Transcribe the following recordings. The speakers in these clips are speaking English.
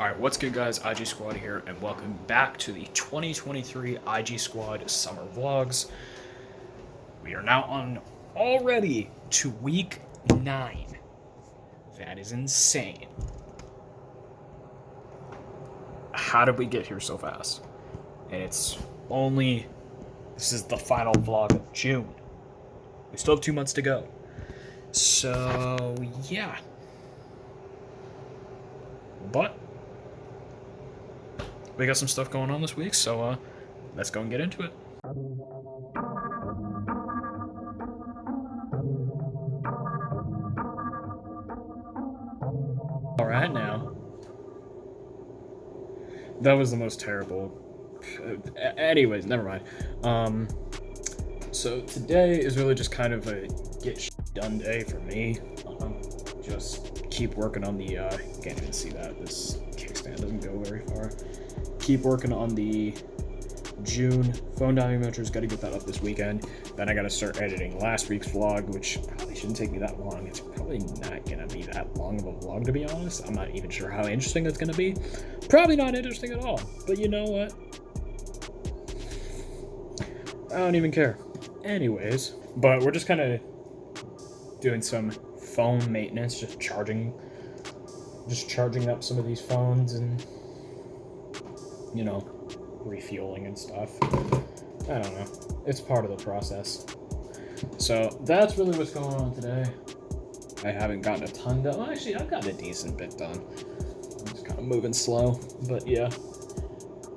Alright, what's good guys, IG Squad here, and welcome back to the 2023 IG Squad Summer Vlogs. We are now on already to week 9. That is insane. How did we get here so fast? And this is the final vlog of June. We still have 2 months to go. So, yeah. But we got some stuff going on this week, so let's go and get into it. Alright now. That was the most terrible. Anyways, never mind. So today is really just kind of a get shit done day for me. Just keep working on the, can't even see that, this kickstand doesn't go very far. Keep working on the June phone diving measures, gotta get that up this weekend. Then I gotta start editing last week's vlog, which probably shouldn't take me that long. It's probably not gonna be that long of a vlog, to be honest. I'm not even sure how interesting it's gonna be. Probably not interesting at all, but you know what? I don't even care. Anyways, but we're just kind of doing some phone maintenance, just charging up some of these phones and, you know, refueling and stuff. I don't know. It's part of the process. So that's really what's going on today. I haven't gotten a ton done. Well, actually, I've gotten a decent bit done. I'm just kind of moving slow, but yeah.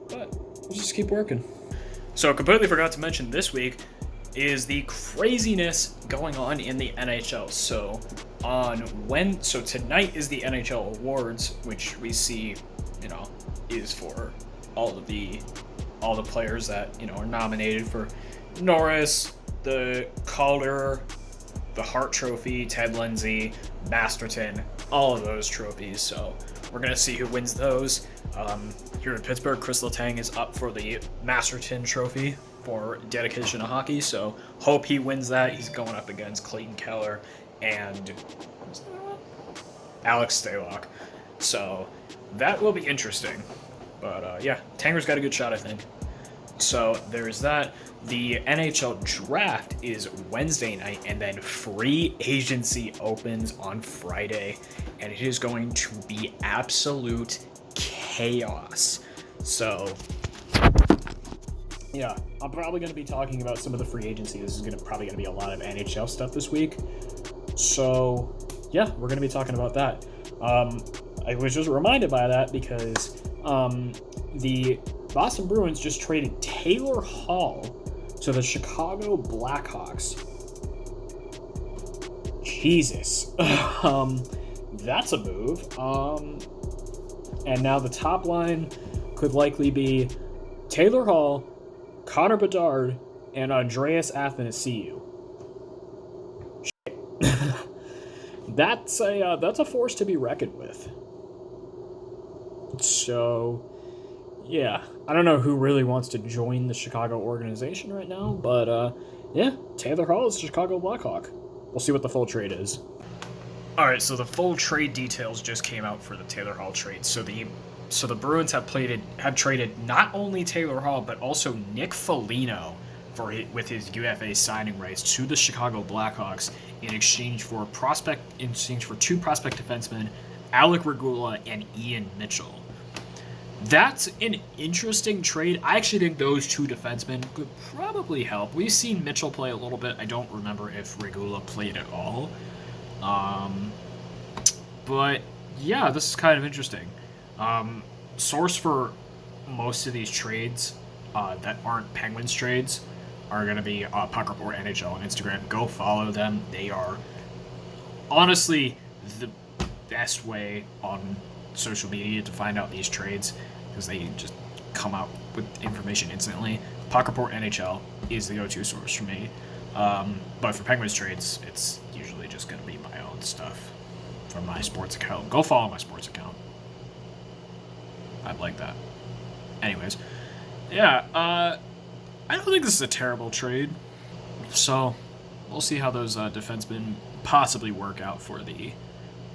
But we'll just keep working. So completely forgot to mention this week is the craziness going on in the NHL. So tonight is the NHL awards, which we see, you know, is for all the players that, you know, are nominated for Norris, the Calder, the Hart Trophy, Ted Lindsay, Masterton, all of those trophies. So we're gonna see who wins those. Here in Pittsburgh, Chris Letang is up for the Masterton Trophy for dedication to hockey, so hope he wins that. He's going up against Clayton Keller and Alex Stalock. So that will be interesting. But yeah, Tanger's got a good shot, I think. So there's that. The NHL draft is Wednesday night, and then free agency opens on Friday, and it is going to be absolute chaos. So yeah, I'm probably going to be talking about some of the free agency. This is probably going to be a lot of NHL stuff this week. So yeah, we're going to be talking about that. I was just reminded by that because the Boston Bruins just traded Taylor Hall to the Chicago Blackhawks. Jesus. That's a move. And now the top line could likely be Taylor Hall, Connor Bedard, and Andreas Athanasiou. That's a force to be reckoned with. So, yeah, I don't know who really wants to join the Chicago organization right now, but yeah, Taylor Hall is a Chicago Blackhawk. We'll see what the full trade is. All right, so the full trade details just came out for the Taylor Hall trade. So the Bruins have traded not only Taylor Hall but also Nick Foligno with his UFA signing rights to the Chicago Blackhawks in exchange for two prospect defensemen, Alec Regula and Ian Mitchell. That's an interesting trade. I actually think those two defensemen could probably help. We've seen Mitchell play a little bit. I don't remember if Regula played at all. But yeah, this is kind of interesting. Source for most of these trades that aren't Penguins trades are going to be Puck Report NHL on Instagram. Go follow them. They are honestly the best way on social media to find out these trades because they just come out with information instantly. Puck Report NHL is the go-to source for me. But for Penguins trades, it's usually just going to be my own stuff from my sports account. Go follow my sports account. I'd like that. Anyways, yeah, I don't think this is a terrible trade. So we'll see how those defensemen possibly work out for the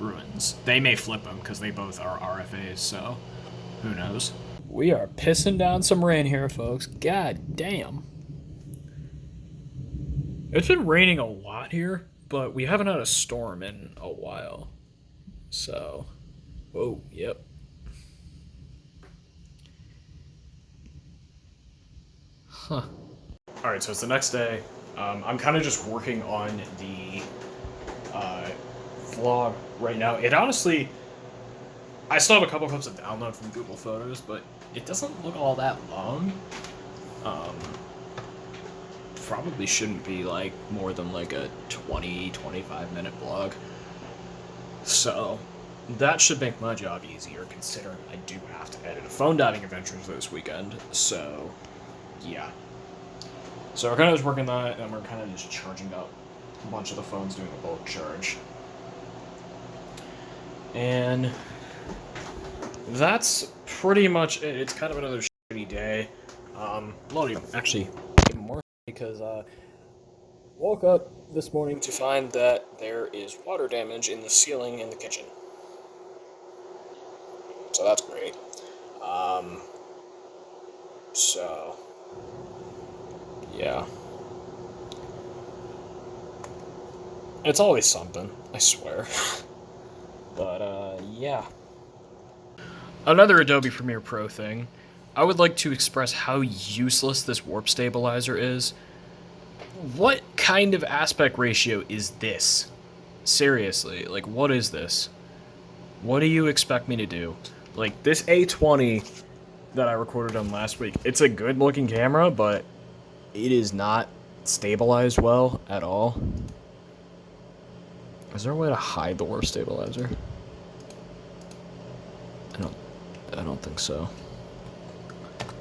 Bruins. They may flip them because they both are RFAs, so Who knows? We are pissing down some rain here, folks. God damn. It's been raining a lot here, but we haven't had a storm in a while. So, whoa, yep. Huh. Alright, so it's the next day. I'm kind of just working on the vlog right now. It honestly, I still have a couple clips to download from Google Photos, but it doesn't look all that long. Probably shouldn't be like more than like a 20-25 minute vlog. So that should make my job easier, considering I do have to edit a phone diving adventure this weekend. So yeah. So we're kind of just working on that, and we're kind of just charging up a bunch of the phones, doing a bulk charge. And that's pretty much it. It's kind of another shitty day. Actually, even more because woke up this morning to find that there is water damage in the ceiling in the kitchen. So that's great. So yeah. It's always something, I swear. But yeah. Another Adobe Premiere Pro thing. I would like to express how useless this warp stabilizer is. What kind of aspect ratio is this? Seriously, like, what is this? What do you expect me to do? Like, this A20 that I recorded on last week, it's a good looking camera, but it is not stabilized well at all. Is there a way to hide the warp stabilizer? I don't think so.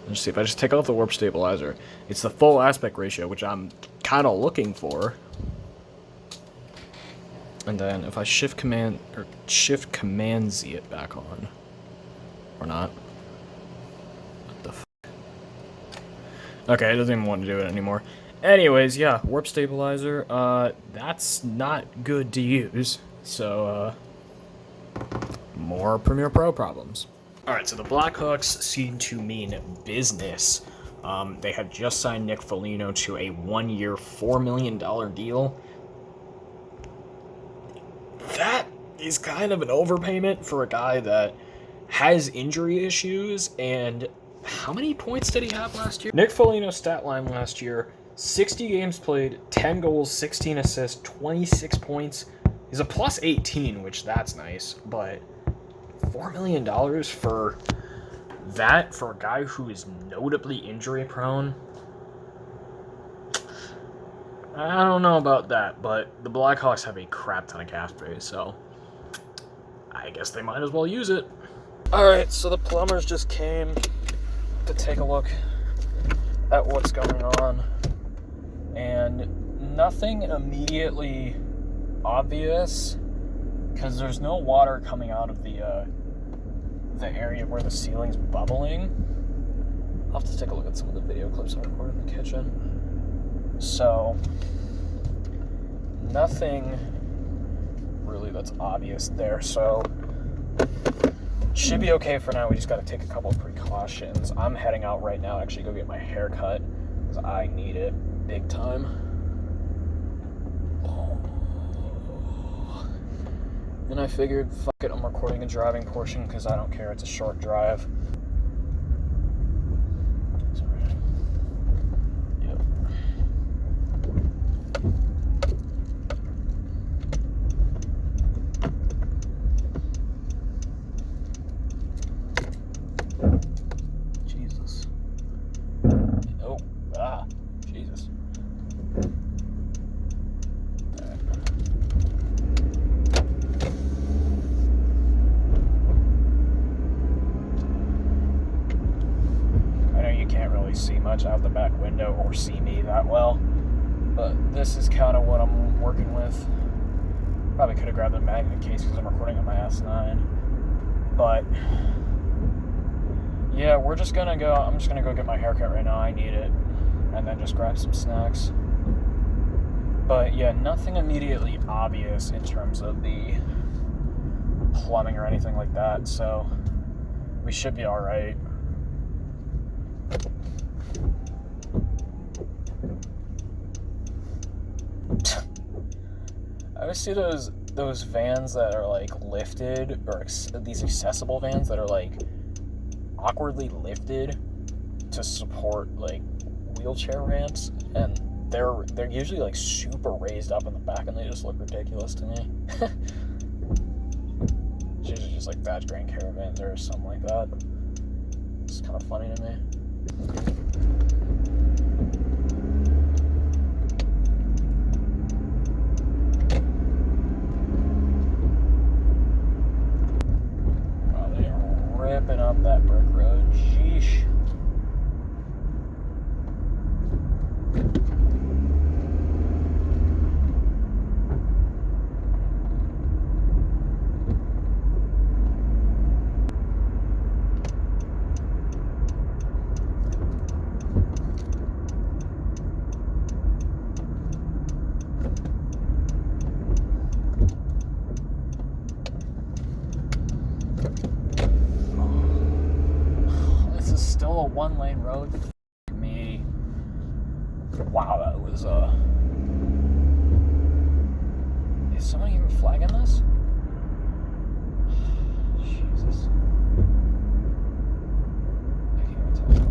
Let's see, if I just take off the warp stabilizer, it's the full aspect ratio, which I'm kind of looking for. And then if I shift command Z it back on, or not. What the fuck? Okay, it doesn't even want to do it anymore. Anyways, yeah, warp stabilizer. That's not good to use. So more Premiere Pro problems. Alright, so the Blackhawks seem to mean business. They have just signed Nick Foligno to a 1-year, $4 million deal. That is kind of an overpayment for a guy that has injury issues, and how many points did he have last year? Nick Foligno's stat line last year, 60 games played, 10 goals, 16 assists, 26 points. He's a plus 18, which that's nice, but $4 million for that, for a guy who is notably injury prone? I don't know about that, but the Blackhawks have a crap ton of cap space, so I guess they might as well use it. Alright, so the plumbers just came to take a look at what's going on, and nothing immediately obvious, because there's no water coming out of the area where the ceiling's bubbling. I'll have to take a look at some of the video clips I recorded in the kitchen. So, nothing really that's obvious there, so should be okay for now. We just got to take a couple of precautions. I'm heading out right now to actually go get my hair cut, because I need it big time. Then I figured, fuck it, I'm recording a driving portion because I don't care, it's a short drive. Yep. Jesus. Oh, Jesus. See much out the back window or see me that well, but this is kind of what I'm working with. Probably could have grabbed the magnet case because I'm recording on my S9, but yeah, I'm just gonna go get my haircut right now. I need it, and then just grab some snacks. But yeah, nothing immediately obvious in terms of the plumbing or anything like that, so We should be all right. I always see those vans that are like lifted, or these accessible vans that are like awkwardly lifted to support like wheelchair ramps, and they're usually like super raised up in the back, and they just look ridiculous to me. It's usually just like Thatch Grand Caravans or something like that. It's kind of funny to me. Wow, they are ripping up that brick road. Sheesh. Still a one-lane road. F me. Wow, that was Is somebody even flagging this? Jesus. I can't even tell you.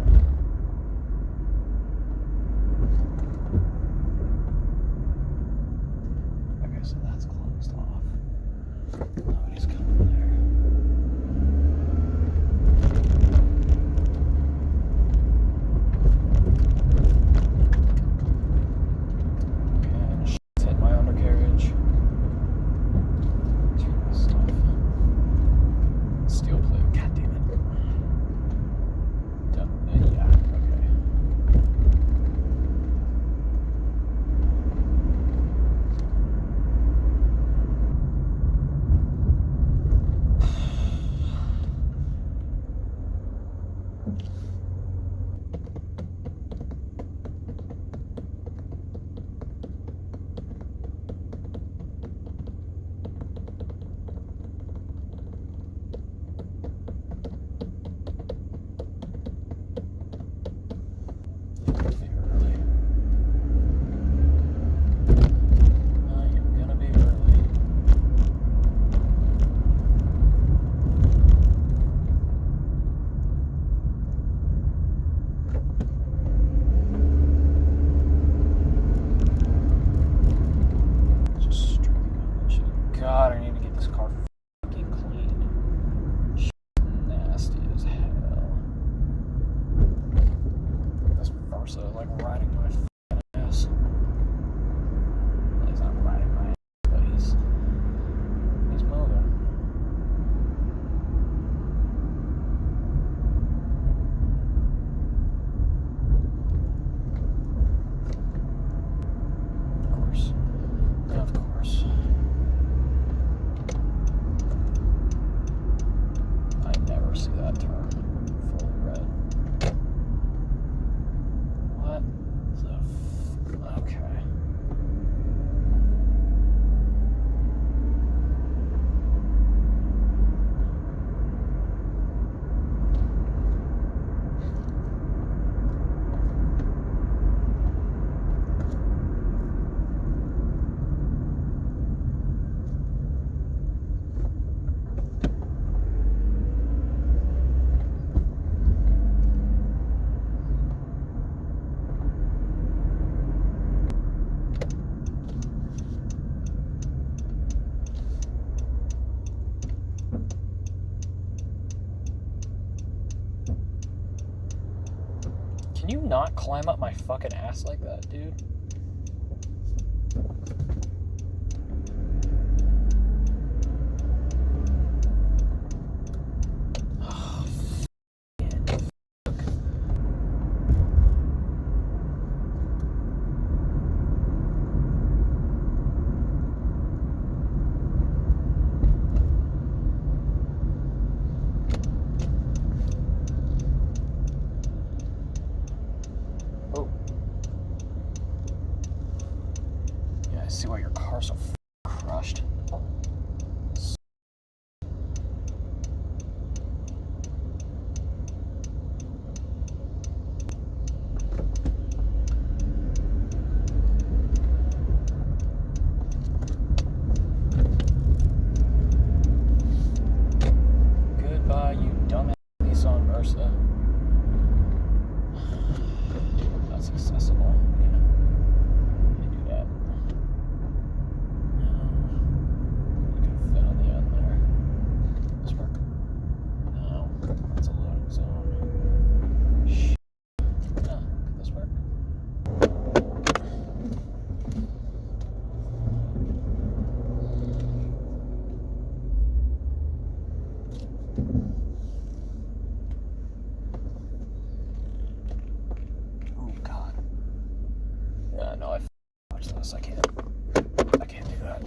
Okay, so that's closed off. Nobody's coming there. Can you not climb up my fucking ass like that, dude? See why your car's so crushed. this. I can't do that.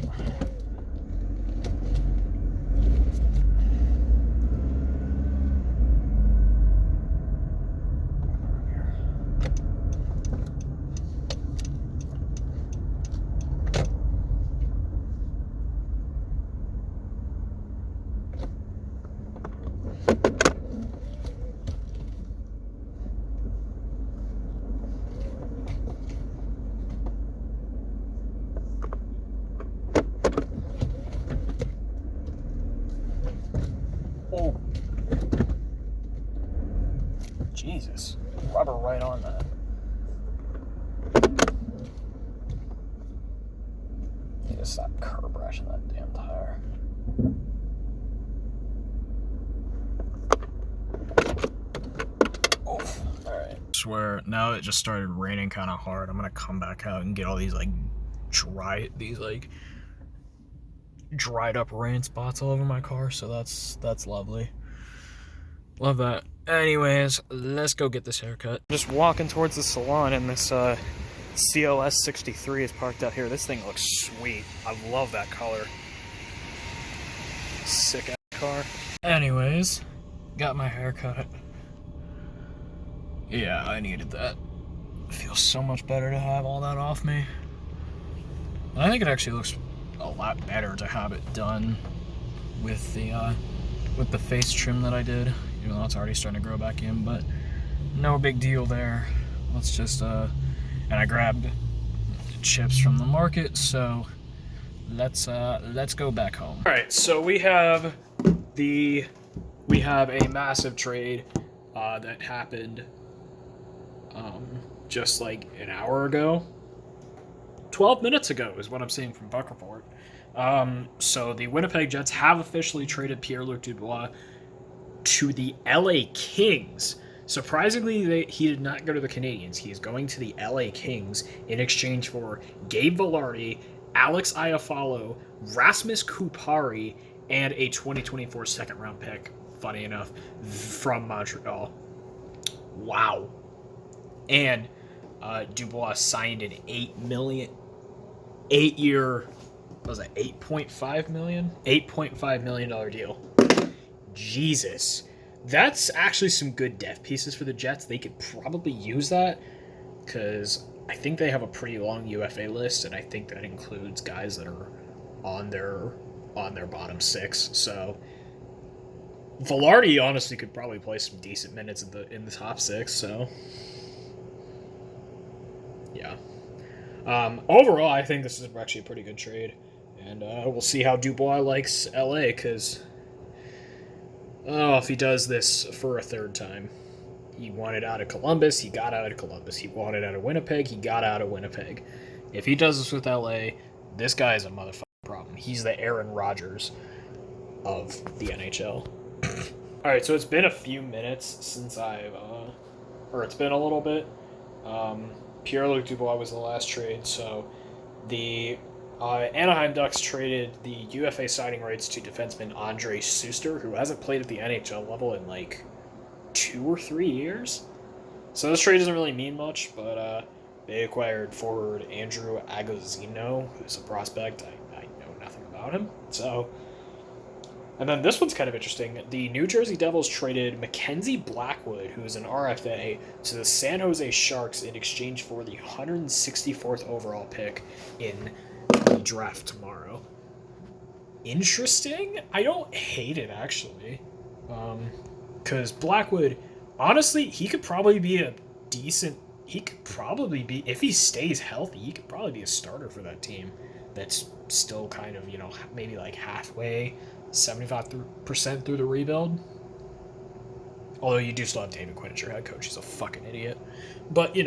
Oh. Jesus. Rubber right on that. You just stop curb rashing that damn tire. Oof. Alright. Swear, now it just started raining kind of hard. I'm gonna come back out and get all these, like, dried up rain spots all over my car, so that's lovely. Love that. Anyways, let's go get this haircut. Just walking towards the salon, and this CLS 63 is parked out here. This thing looks sweet. I love that color. Sick ass car. Anyways, got my haircut. Yeah, I needed that. It feels so much better to have all that off me. I think it actually looks a lot better to have it done with the face trim that I did, even though it's already starting to grow back in, but no big deal there. Let's just and I grabbed chips from the market, so let's go back home. All right, so we have a massive trade that happened just like an hour ago. 12 minutes ago is what I'm seeing from Buck Report. So the Winnipeg Jets have officially traded Pierre-Luc Dubois to the LA Kings. Surprisingly, he did not go to the Canadiens. He is going to the LA Kings in exchange for Gabe Vilardi, Alex Iafallo, Rasmus Kupari, and a 2024 second-round pick, funny enough, from Montreal. Wow. And Dubois signed an eight-year, what was that, $8.5 million deal. Jesus. That's actually some good depth pieces for the Jets. They could probably use that because I think they have a pretty long UFA list, and I think that includes guys that are on their bottom six. So Vilardi honestly could probably play some decent minutes in the top six. So yeah. Overall, I think this is actually a pretty good trade, and we'll see how Dubois likes LA because. Oh, if he does this for a third time. He wanted out of Columbus, he got out of Columbus. He wanted out of Winnipeg, he got out of Winnipeg. If he does this with LA, this guy is a motherfucking problem. He's the Aaron Rodgers of the NHL. Alright, so it's been a few minutes since it's been a little bit. Pierre-Luc Dubois was the last trade, so the Anaheim Ducks traded the UFA signing rights to defenseman Andre Suster, who hasn't played at the NHL level in like 2 or 3 years. So this trade doesn't really mean much, but they acquired forward Andrew Agostino, who's a prospect. I know nothing about him. So, and then this one's kind of interesting. The New Jersey Devils traded Mackenzie Blackwood, who is an RFA, to the San Jose Sharks in exchange for the 164th overall pick in the draft tomorrow. Interesting. I don't hate it, actually. Because Blackwood, honestly, he could probably be if he stays healthy, he could probably be a starter for that team that's still kind of, maybe like halfway, 75% through the rebuild. Although you do still have David Quinn as your head coach. He's a fucking idiot. But,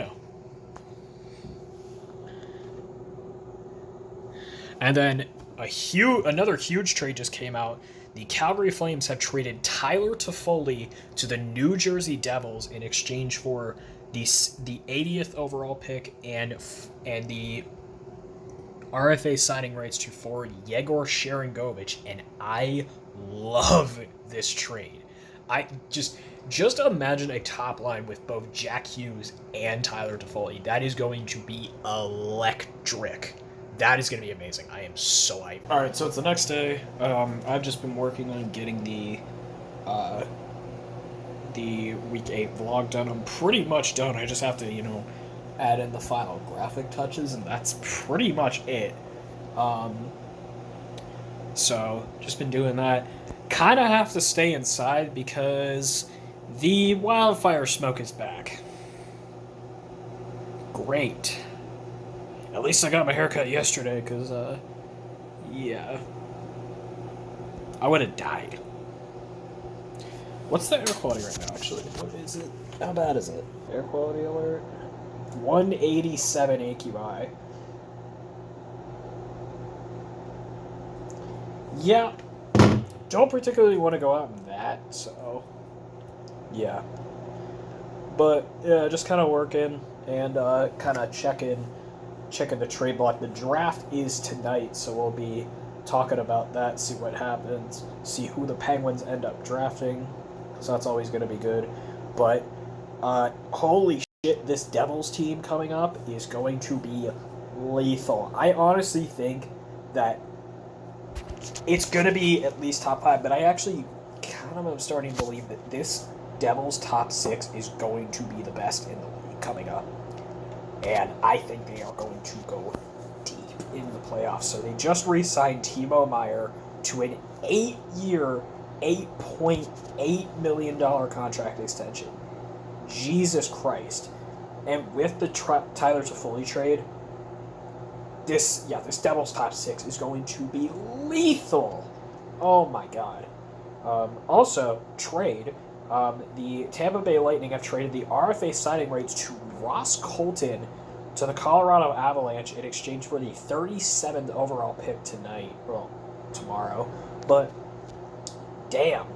And then another huge trade just came out. The Calgary Flames have traded Tyler Toffoli to the New Jersey Devils in exchange for the 80th overall pick and the RFA signing rights to forward Yegor Sharangovich, and I love this trade. I just imagine a top line with both Jack Hughes and Tyler Toffoli. That is going to be electric. That is going to be amazing. I am so hyped. All right, so it's the next day. I've just been working on getting the week 8 vlog done. I'm pretty much done. I just have to, you know, add in the final graphic touches, and that's pretty much it. So just been doing that. Kind of have to stay inside because the wildfire smoke is back. Great. At least I got my haircut yesterday, because, yeah. I would have died. What's the air quality right now, actually? What is it? How bad is it? Air quality alert? 187 AQI. Yeah. Don't particularly want to go out in that, so... yeah. But, yeah, just kind of working and kind of checking the trade block. The draft is tonight, so we'll be talking about that, see what happens, see who the Penguins end up drafting, because that's always going to be good. But holy shit, this Devils team coming up is going to be lethal. I honestly think that it's going to be at least top 5, but I actually kind of am starting to believe that this Devils top 6 is going to be the best in the league coming up. And I think they are going to go deep in the playoffs. So they just re-signed Timo Meier to an 8-year, $8.8 million contract extension. Jesus Christ. And with the Tyler Toffoli trade, this Devils top 6 is going to be lethal. Oh my god. Also, trade. The Tampa Bay Lightning have traded the RFA signing rights to Ross Colton to the Colorado Avalanche in exchange for the 37th overall pick tomorrow. But, damn.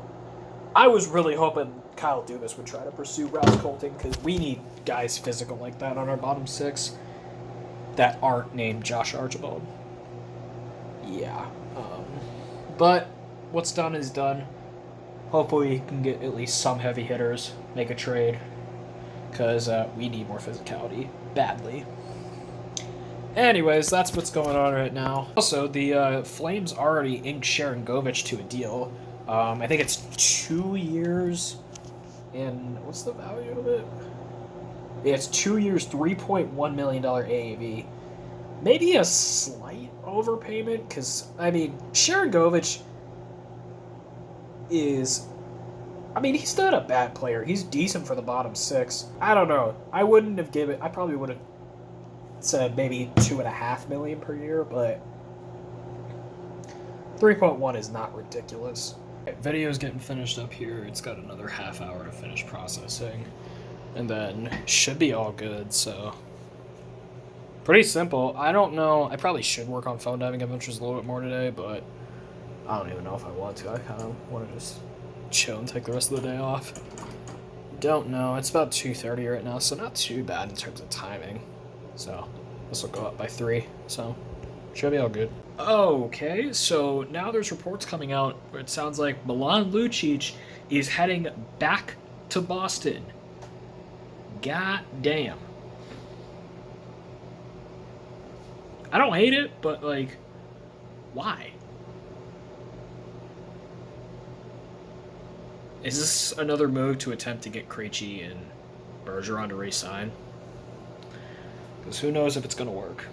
I was really hoping Kyle Dubas would try to pursue Ross Colton, because we need guys physical like that on our bottom 6 that aren't named Josh Archibald. Yeah. But what's done is done. Hopefully we can get at least some heavy hitters, make a trade, because we need more physicality badly. Anyways, that's what's going on right now. Also, the Flames already inked Sharon Govich to a deal. I think it's 2 years, and what's the value of it? Yeah, it's 2 years, $3.1 million AAV. Maybe a slight overpayment, because, I mean, Sharon Govich is... I mean, he's not a bad player. He's decent for the bottom 6. I don't know. I wouldn't have given... I probably would have said maybe $2.5 million per year, but 3.1 is not ridiculous. Video's getting finished up here. It's got another half hour to finish processing, and then should be all good. So pretty simple. I don't know. I probably should work on phone diving adventures a little bit more today, but I don't even know if I want to. I kind of want to just chill and take the rest of the day off. Don't know. It's about 2:30 right now, so not too bad in terms of timing. So this will go up by 3, so should be all good. Okay, so now there's reports coming out where it sounds like Milan Lucic is heading back to Boston. God damn. I don't hate it, but, like, why? Is this another move to attempt to get Krejci and Bergeron to re-sign? Because who knows if it's going to work.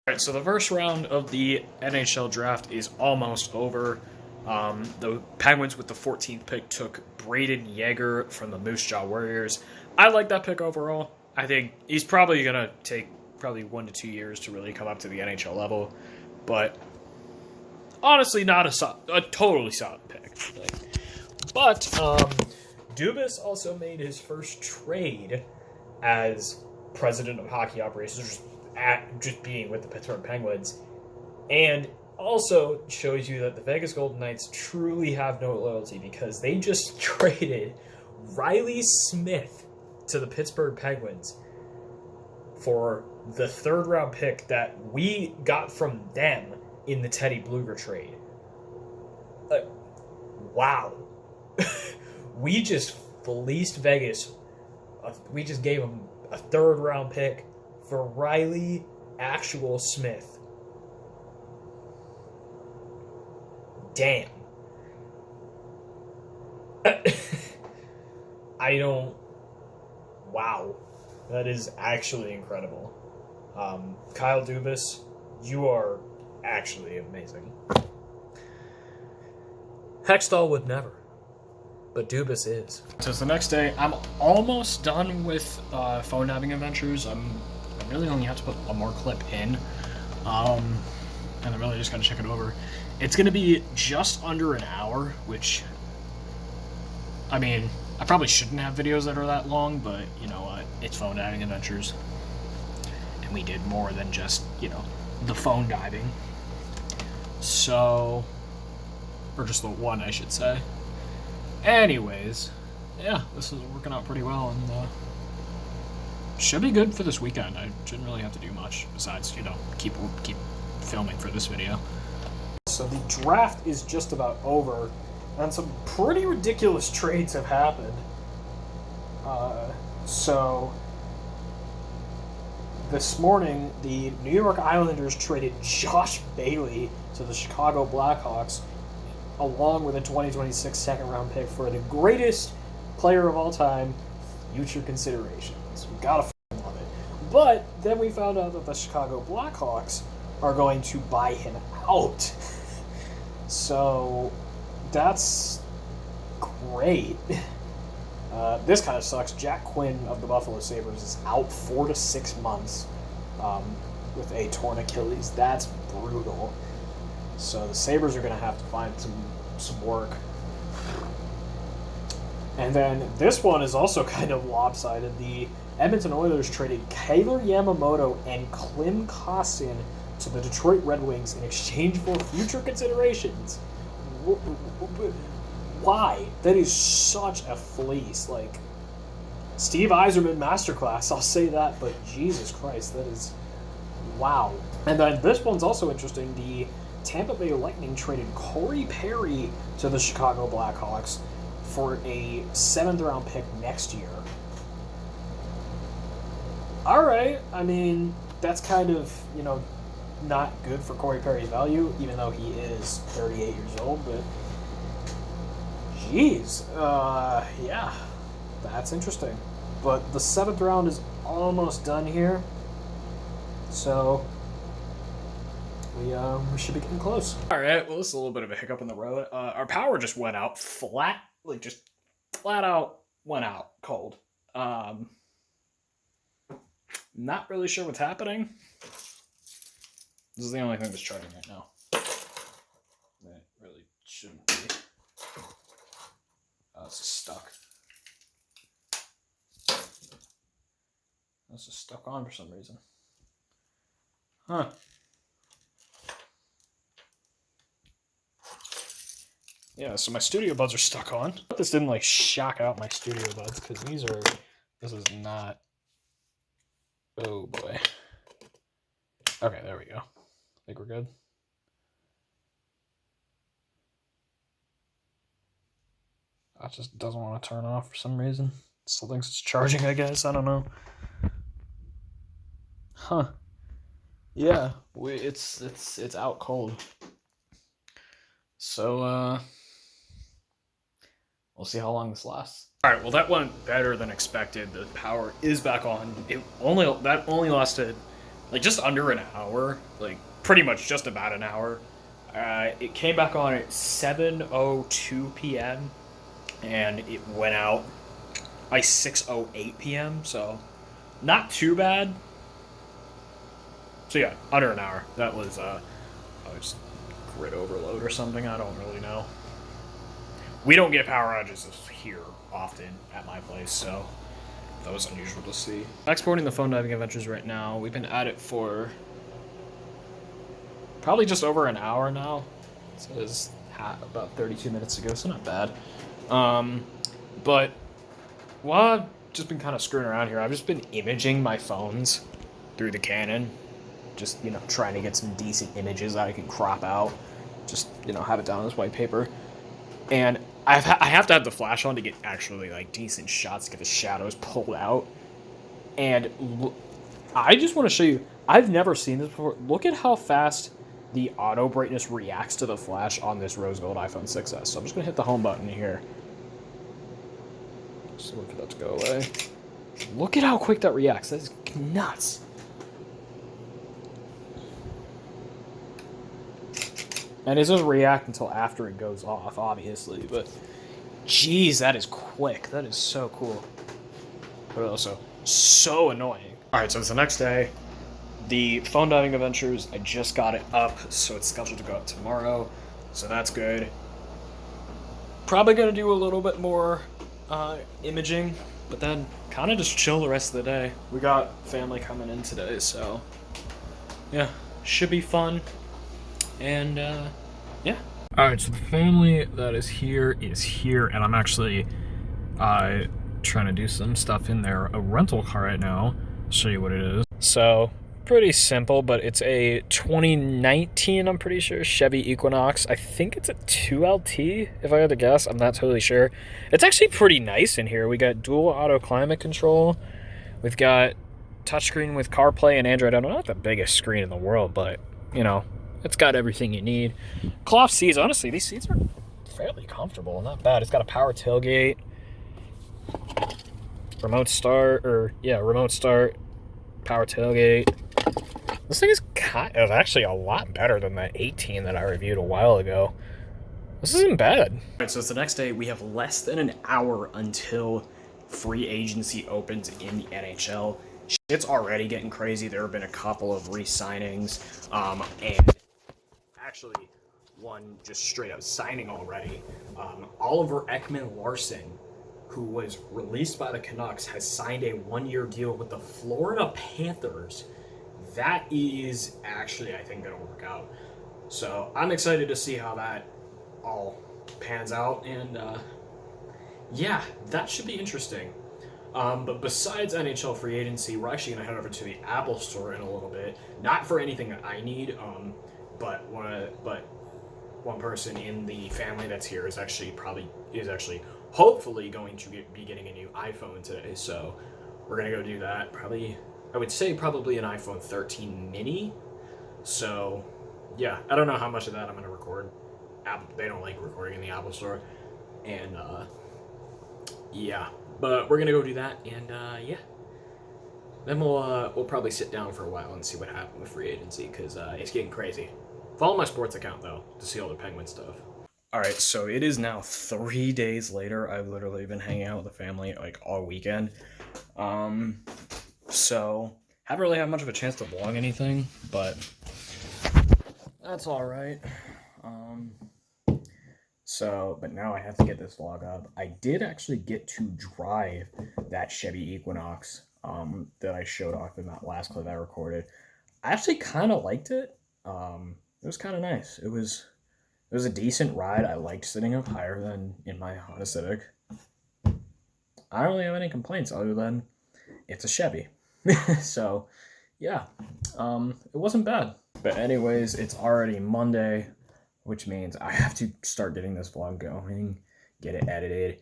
Alright, so the first round of the NHL draft is almost over. The Penguins with the 14th pick took Braden Yeager from the Moose Jaw Warriors. I like that pick overall. I think he's probably going to take probably 1 to 2 years to really come up to the NHL level. But honestly, not a totally solid pick. But Dubas also made his first trade as president of hockey operations, just being with the Pittsburgh Penguins, and also shows you that the Vegas Golden Knights truly have no loyalty, because they just traded Riley Smith to the Pittsburgh Penguins for the 3rd round pick that we got from them in the Teddy Bluger trade. Wow. We just fleeced Vegas. We just gave them a 3rd round pick for Riley actual Smith. damn. I don't... Wow. That is actually incredible. Kyle Dubas, you are actually amazing. Hextall would never, but Dubas is. So it's the next day. I'm almost done with phone dabbing adventures. I really only have to put one more clip in, and I really just gotta check it over. It's gonna be just under an hour, which, I mean, I probably shouldn't have videos that are that long, but you know what? It's phone diving adventures. And we did more than just, you know, the phone diving. So, or just the one, I should say. Anyways, yeah, this is working out pretty well, and should be good for this weekend. I shouldn't really have to do much besides, you know, keep filming for this video. So the draft is just about over, and some pretty ridiculous trades have happened. So this morning, the New York Islanders traded Josh Bailey to the Chicago Blackhawks, along with a 2026 second-round pick for the greatest player of all time, future considerations. We gotta f***ing love it. But then we found out that the Chicago Blackhawks are going to buy him out. So that's great. This kind of sucks. Jack Quinn of the Buffalo Sabres is out 4 to 6 months with a torn Achilles. That's brutal. So the Sabres are going to have to find some work. And then this one is also kind of lopsided. The Edmonton Oilers traded Kailer Yamamoto and Klim Kostin to the Detroit Red Wings in exchange for future considerations. Why? That is such a fleece. Like, Steve Yzerman masterclass, I'll say that, but Jesus Christ, that is... wow. And then this one's also interesting. The Tampa Bay Lightning traded Corey Perry to the Chicago Blackhawks for a 7th-round pick next year. Alright, I mean, that's kind of, you know, not good for Corey Perry's value, even though he is 38 years old, but... jeez, yeah, that's interesting. But the 7th round is almost done here, so we should be getting close. All right, well, this is a little bit of a hiccup in the road. Our power just went out flat, like just flat out went out cold. Not really sure what's happening. This is the only thing that's charging right now. That really shouldn't be. It's just stuck. It's just stuck on for some reason. Huh. Yeah, so my studio buds are stuck on. This didn't like shock out my studio buds because this is not. Oh boy. Okay, there we go. I think we're good. It just doesn't want to turn off for some reason. Still thinks it's charging, I guess. I don't know. Huh. Yeah, it's out cold. So we'll see how long this lasts. All right, well that went better than expected. The power is back on. That only lasted like just under an hour, like pretty much just about an hour. It came back on at 7:02 p.m. and it went out by 6:08 p.m. So not too bad. So yeah, under an hour. That was just grid overload or something. I don't really know. We don't get power outages here often at my place, so that was unusual to see. Exporting the phone diving adventures right now. We've been at it for probably just over an hour now. It says about 32 minutes ago, so not bad. But while I've just been kind of screwing around here, I've just been imaging my phones through the Canon. Just, you know, trying to get some decent images that I can crop out. Just, you know, have it down on this white paper. And I have to have the flash on to get actually, like, decent shots to get the shadows pulled out. And I just want to show you, I've never seen this before. Look at how fast the auto brightness reacts to the flash on this rose gold iPhone 6s. So I'm just gonna hit the home button here. Just wait for that to go away. Look at how quick that reacts. That is nuts. And it doesn't react until after it goes off, obviously, but jeez, that is quick. That is so cool. But also so annoying. Alright, so it's the next day. The phone diving adventures, I just got it up, so it's scheduled to go up tomorrow. So that's good. Probably gonna do a little bit more imaging, but then kind of just chill the rest of the day. We got family coming in today, so yeah, should be fun. And yeah. Alright, so the family that is here, and I'm actually trying to do some stuff in there. A rental car right now. I'll show you what it is. So pretty simple, but it's a 2019, I'm pretty sure, Chevy Equinox. I think it's a 2LT, if I had to guess. I'm not totally sure. It's actually pretty nice in here. We got dual auto climate control. We've got touchscreen with CarPlay and Android Auto. Not the biggest screen in the world, but, you know, it's got everything you need. Cloth seats. Honestly, these seats are fairly comfortable. Not bad. It's got a power tailgate. Remote start, power tailgate. This thing is actually a lot better than that 18 that I reviewed a while ago. This isn't bad. Alright, so it's the next day. We have less than an hour until free agency opens in the NHL. Shit's already getting crazy. There have been a couple of re-signings, and actually one just straight up signing already. Oliver Ekman-Larsson, who was released by the Canucks, has signed a one-year deal with the Florida Panthers. That is actually, I think, going to work out. So I'm excited to see how that all pans out. And yeah, that should be interesting. But besides NHL free agency, we're actually going to head over to the Apple Store in a little bit. Not for anything that I need, but one person in the family that's here is actually hopefully going to be getting a new iPhone today. So we're going to go do that. I would say probably an iPhone 13 mini. So yeah, I don't know how much of that I'm going to record. They don't like recording in the Apple Store. And yeah, but we're going to go do that. And yeah, then we'll probably sit down for a while and see what happened with free agency, because it's getting crazy. Follow my sports account, though, to see all the Penguin stuff. Alright, so it is now 3 days later. I've literally been hanging out with the family, like, all weekend. So, haven't really had much of a chance to vlog anything, but that's alright. But now I have to get this vlog up. I did actually get to drive that Chevy Equinox, that I showed off in that last clip I recorded. I actually kind of liked it. It was kind of nice. It was a decent ride. I liked sitting up higher than in my Honda Civic. I don't really have any complaints other than it's a Chevy. So, yeah, it wasn't bad. But anyways, it's already Monday, which means I have to start getting this vlog going, get it edited.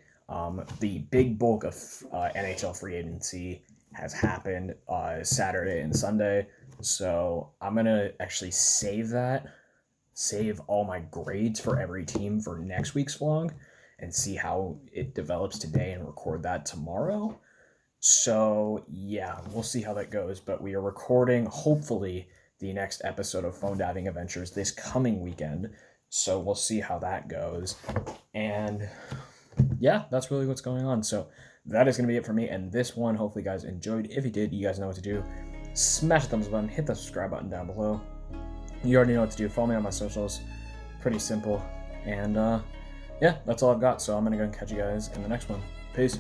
The big bulk of NHL free agency has happened Saturday and Sunday. So I'm going to actually save all my grades for every team for next week's vlog and see how it develops today and record that tomorrow. So yeah, we'll see how that goes. But we are recording, hopefully, the next episode of Phone Diving Adventures this coming weekend. So we'll see how that goes. And yeah, that's really what's going on. So that is going to be it for me. And this one, hopefully you guys enjoyed. If you did, you guys know what to do. Smash the thumbs up button, hit the subscribe button down below. You already know what to do. Follow me on my socials. Pretty simple. And yeah, that's all I've got. So I'm going to go and catch you guys in the next one. Peace.